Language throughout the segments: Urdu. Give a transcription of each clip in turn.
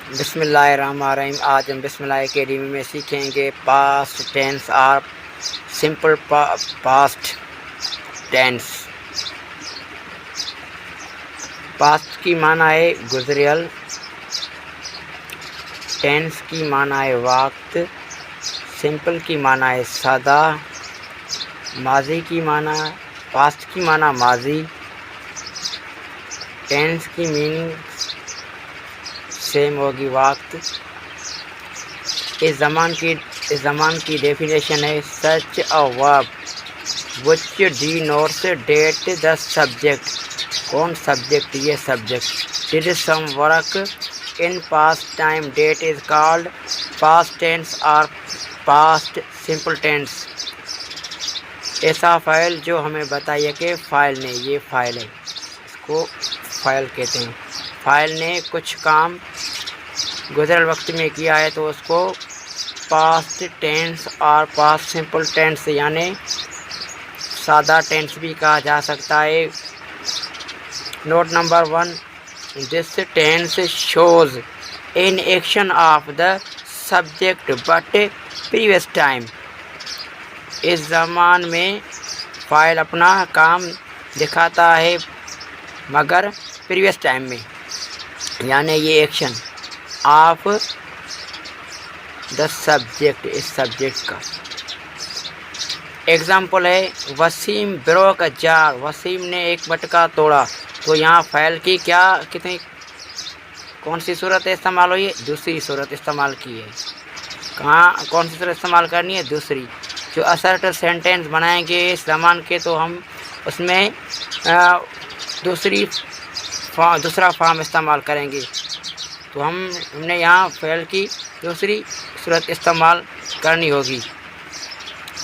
بسم اللہ الرحمن الرحیم۔ آج ہم بسم اللہ اکیڈمی میں سیکھیں گے پاسٹ ٹینس اور سمپل پاسٹ ٹینس۔ پاسٹ کی معنی ہے گزریل، ٹینس کی معنی ہے وقت، سمپل کی معنی ہے سادہ، ماضی کی معنی پاسٹ کی معنی ماضی، ٹینس کی میننگ سیم ہوگی وقت۔ اس زمان کی ڈیفینیشن ہے سچ اے ورب which denotes date the subject۔ کون سبجیکٹ؟ یہ subject. did some work in past time date is called past tense or past simple tense۔ ایسا فائل جو ہمیں بتائیے کہ فائل نے، یہ فائل ہے، اس کو فائل کہتے ہیں۔ فائل نے کچھ کام گزرل وقت میں کیا ہے تو اس کو پاسٹ ٹینس اور پاسٹ سمپل ٹینس یعنی سادہ ٹینس بھی کہا جا سکتا ہے۔ Note number 1، this tense shows an action of the subject but previous time. اس زمان میں فائل اپنا کام دکھاتا ہے مگر پریویس ٹائم میں، یعنی یہ ایکشن آف دا سبجیکٹ، اس سبجیکٹ کا۔ ایگزامپل ہے وسیم بروک اے جار، وسیم نے ایک مٹکا توڑا۔ تو یہاں فعل کی کون سی صورت استعمال ہوئی ہے؟ دوسری صورت استعمال کی ہے۔ کون سی صورت استعمال کرنی ہے؟ دوسری۔ جو assertive سینٹینس بنائیں گے اس زمان کے تو ہم اس میں دوسرا فارم استعمال کریں گے، تو ہم نے یہاں فعل کی دوسری صورت استعمال کرنی ہوگی۔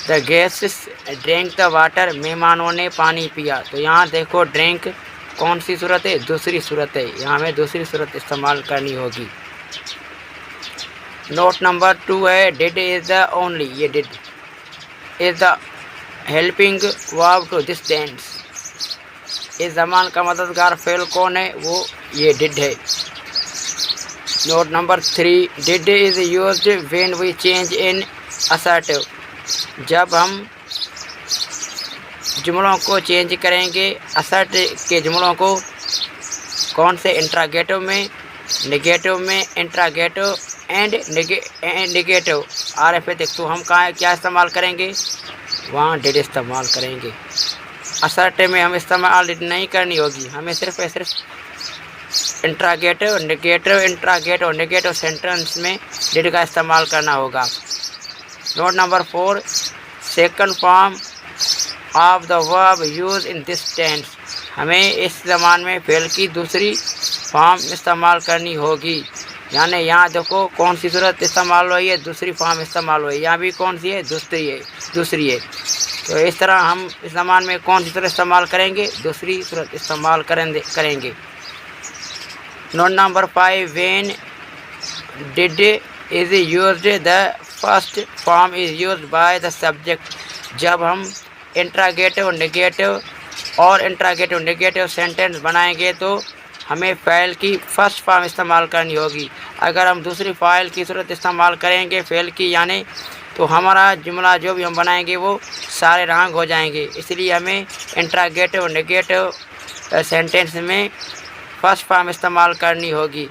دا گیسٹس ڈرنک دا واٹر، مہمانوں نے پانی پیا۔ تو یہاں دیکھو ڈرنک کون سی صورت ہے؟ دوسری صورت ہے، یہاں ہمیں دوسری صورت استعمال کرنی ہوگی۔ نوٹ نمبر 2 ہے ڈڈ از دا اونلی، یہ ڈڈ از دا ہیلپنگ ورب ٹو دس ٹینس۔ اس زمان کا مددگار فعل کون ہے؟ وہ یہ ڈڈ ہے۔ Note number 3، did is used when we change in assertive۔ جب ہم جملوں کو چینج کریں گے assertive کے جملوں کو، کون سے؟ انٹراگیٹو میں، نگیٹو میں، انٹراگیٹو اینڈ نگیٹو RF۔ تو ہم کیا استعمال کریں گے؟ وہاں ڈڈ استعمال کریں گے۔ assertive میں ہم استعمال ڈڈ نہیں کرنی ہوگی، ہمیں صرف انٹراگیٹو سینٹینس میں ڈڈ کا استعمال کرنا ہوگا۔ Note number 4، second form of the verb use in this tennis. ہمیں اس زمان میں فعل کی دوسری فارم استعمال کرنی ہوگی، یعنی یہاں دیکھو کون سی صورت استعمال ہوئی ہے؟ دوسری فارم استعمال ہوئی ہے، یہاں بھی کون سی ہے؟ دوسری ہے۔ تو اس طرح ہم اس زمان میں کون سی صورت استعمال کریں گے؟ دوسری صورت استعمال کریں گے۔ Note number 5، when did is used the first form is used by the subject. جب ہم انٹراگیٹو نگیٹو سینٹینس بنائیں گے تو ہمیں فعل کی فرسٹ فارم استعمال کرنی ہوگی۔ اگر ہم دوسری فاعل کی صورت استعمال کریں گے فعل کی یعنی، تو ہمارا جملہ جو بھی ہم بنائیں گے وہ سارے رانگ ہو جائیں گے، اس لیے ہمیں انٹراگیٹو نگیٹو سینٹینس میں فرسٹ فارم استعمال کرنی ہوگی۔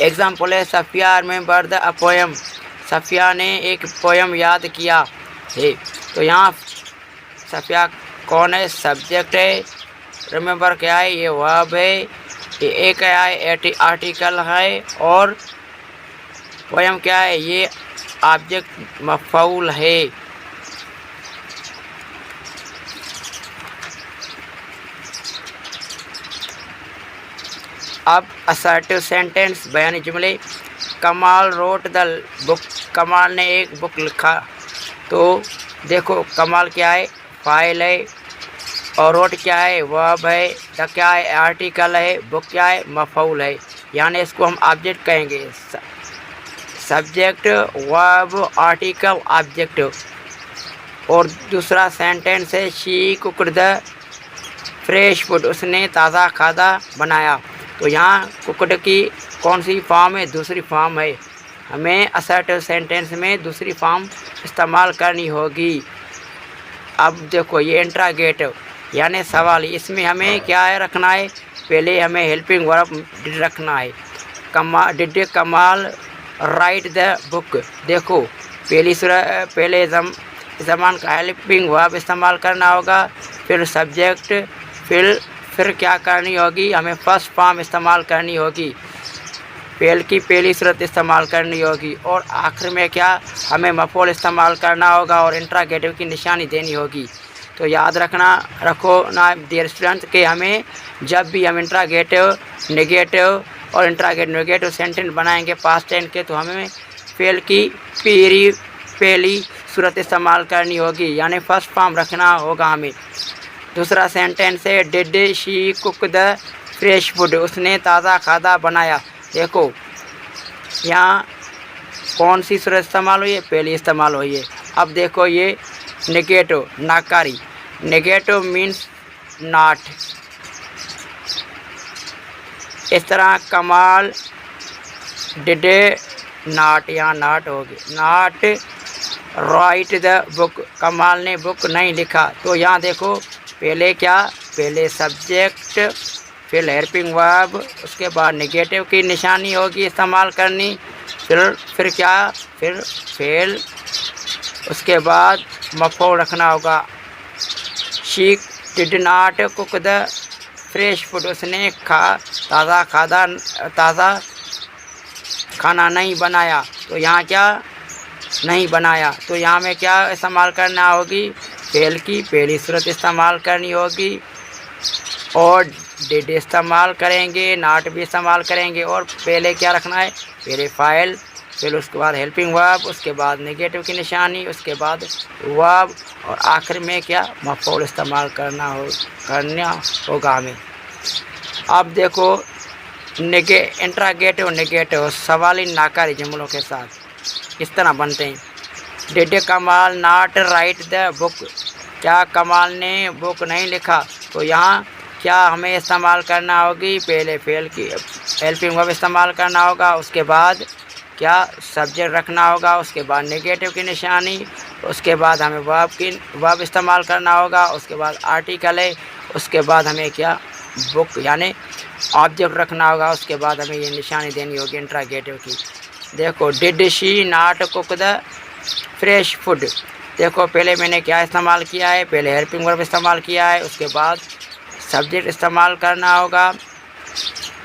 ایگزامپل ہے Safia remembered a poem, Safia نے ایک پوئم یاد کیا ہے۔ تو یہاں صفیہ کون ہے؟ سبجیکٹ ہے۔ ریممبر کیا ہے؟ یہ ورب ہے۔ یہ ایک آرٹیکل ہے، اور پوئم کیا ہے؟ یہ آبجیکٹ مفعول ہے۔ اب assertive سینٹینس بیانی جملے، کمال روٹ دا بک، کمال نے ایک بک لکھا۔ تو دیکھو کمال کیا ہے؟ فاعل ہے، اور روٹ کیا ہے؟ ورب ہے، دا کیا ہے؟ آرٹیکل ہے، بک کیا ہے؟ مفعول ہے، یعنی اس کو ہم آبجیکٹ کہیں گے۔ سبجیکٹ، ورب، آرٹیکل، آبجیکٹ۔ اور دوسرا سینٹینس ہے شی کوکڈ دا فریش فوڈ، اس نے تازہ کھانا بنایا۔ تو یہاں کوکڈ کی کون سی فارم ہے؟ دوسری فارم ہے، ہمیں assertive سینٹینس میں دوسری فارم استعمال کرنی ہوگی۔ اب دیکھو یہ انٹراگیٹو یعنی سوال، اس میں ہمیں کیا ہے رکھنا ہے؟ پہلے ہمیں ہیلپنگ ورب رکھنا ہے۔ ڈڈ کمال رائٹ دا بک؟ دیکھو پہلے زمان کا ہیلپنگ ورب استعمال کرنا ہوگا، پھر سبجیکٹ، پھر کیا کرنی ہوگی؟ ہمیں فرسٹ فارم استعمال کرنی ہوگی، فعل کی پہلی صورت استعمال کرنی ہوگی، اور آخر میں کیا؟ ہمیں مفعول استعمال کرنا ہوگا اور انٹراگیٹو کی نشانی دینی ہوگی۔ تو یاد رکھو نا ڈیئر اسٹوڈنٹ کہ ہمیں جب بھی ہم انٹراگیٹو، نیگیٹو اور انٹراگیٹو نیگیٹو سینٹینس بنائیں گے پاسٹ ٹینس کے، تو ہمیں فعل کی پہلی صورت استعمال کرنی ہوگی، یعنی فرسٹ فارم رکھنا ہوگا ہمیں۔ دوسرا سینٹینس ہے ڈڈ شی کوک دا فریش فوڈ؟ اس نے تازہ کھانا بنایا۔ دیکھو یہاں کون سی صورت استعمال ہوئی ہے؟ پہلی استعمال ہوئی ہے۔ اب دیکھو یہ نیگیٹو، ناکاری، نیگیٹو مینس ناٹ۔ اس طرح کمال ڈڈ ناٹ، یہاں ناٹ ہوگی، ناٹ رائٹ دا بک، کمال نے بک نہیں لکھا۔ تو یہاں دیکھو پہلے کیا؟ پہلے سبجیکٹ، پھر ہیلپنگ ورب، اس کے بعد نیگیٹو کی نشانی ہوگی استعمال کرنی، پھر کیا؟ پھر فعل، اس کے بعد مفعول رکھنا ہوگا۔ She did not cook the fresh food? اس نے تازہ کھانا نہیں بنایا۔ تو یہاں کیا؟ نہیں بنایا۔ تو یہاں میں کیا استعمال کرنا ہوگی؟ فعل کی پہلی صورت استعمال کرنی ہوگی، اور ڈڈ استعمال کریں گے، ناٹ بھی استعمال کریں گے، اور پہلے کیا رکھنا ہے؟ پہلے فاعل، پھر اس کے بعد ہیلپنگ ورب، اس کے بعد نیگیٹو کی نشانی، اس کے بعد ورب، اور آخر میں کیا؟ مفعول استعمال کرنا ہوگا ہمیں۔ اب دیکھو انٹراگیٹو نیگیٹو سوالی ناکاری جملوں کے ساتھ کس طرح بنتے ہیں۔ ڈڈ کمال ناٹ رائٹ دا بک؟ کیا کمال نے بک نہیں لکھا؟ تو یہاں کیا ہمیں استعمال کرنا ہوگی؟ پہلے فعل کی ہیلپنگ ورب استعمال کرنا ہوگا، اس کے بعد کیا؟ سبجیکٹ رکھنا ہوگا، اس کے بعد نیگیٹو کی نشانی، اس کے بعد ہمیں ورب استعمال کرنا ہوگا، اس کے بعد آرٹیکل ہے، اس کے بعد ہمیں کیا؟ بک یعنی آبجیکٹ رکھنا ہوگا، اس کے بعد ہمیں یہ نشانی دینی ہوگی انٹراگیٹو کی۔ دیکھو did she not cook the fresh food? دیکھو پہلے میں نے کیا استعمال کیا ہے؟ پہلے ہیلپنگ ورب استعمال کیا ہے، اس کے بعد سبجیکٹ استعمال کرنا ہوگا،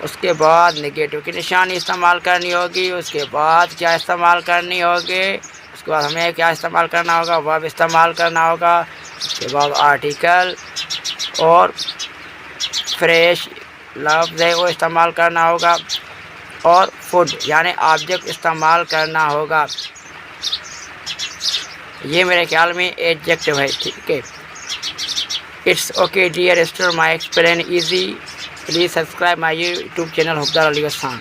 اس کے بعد نیگیٹو کی نشانی استعمال کرنی ہوگی، اس کے بعد کیا استعمال کرنی ہوگی؟ اس کے بعد ہمیں کیا استعمال کرنا ہوگا؟ ورب استعمال کرنا ہوگا، اس کے بعد آرٹیکل اور فریش لفظ ہے وہ استعمال کرنا ہوگا، اور فوڈ یعنی آبجیکٹ استعمال کرنا ہوگا۔ یہ میرے خیال میں ایڈجیکٹو ہے، ٹھیک ہے۔ It's okay dear student, my explain easy, please subscribe my YouTube channel Hafdar Ali Khan.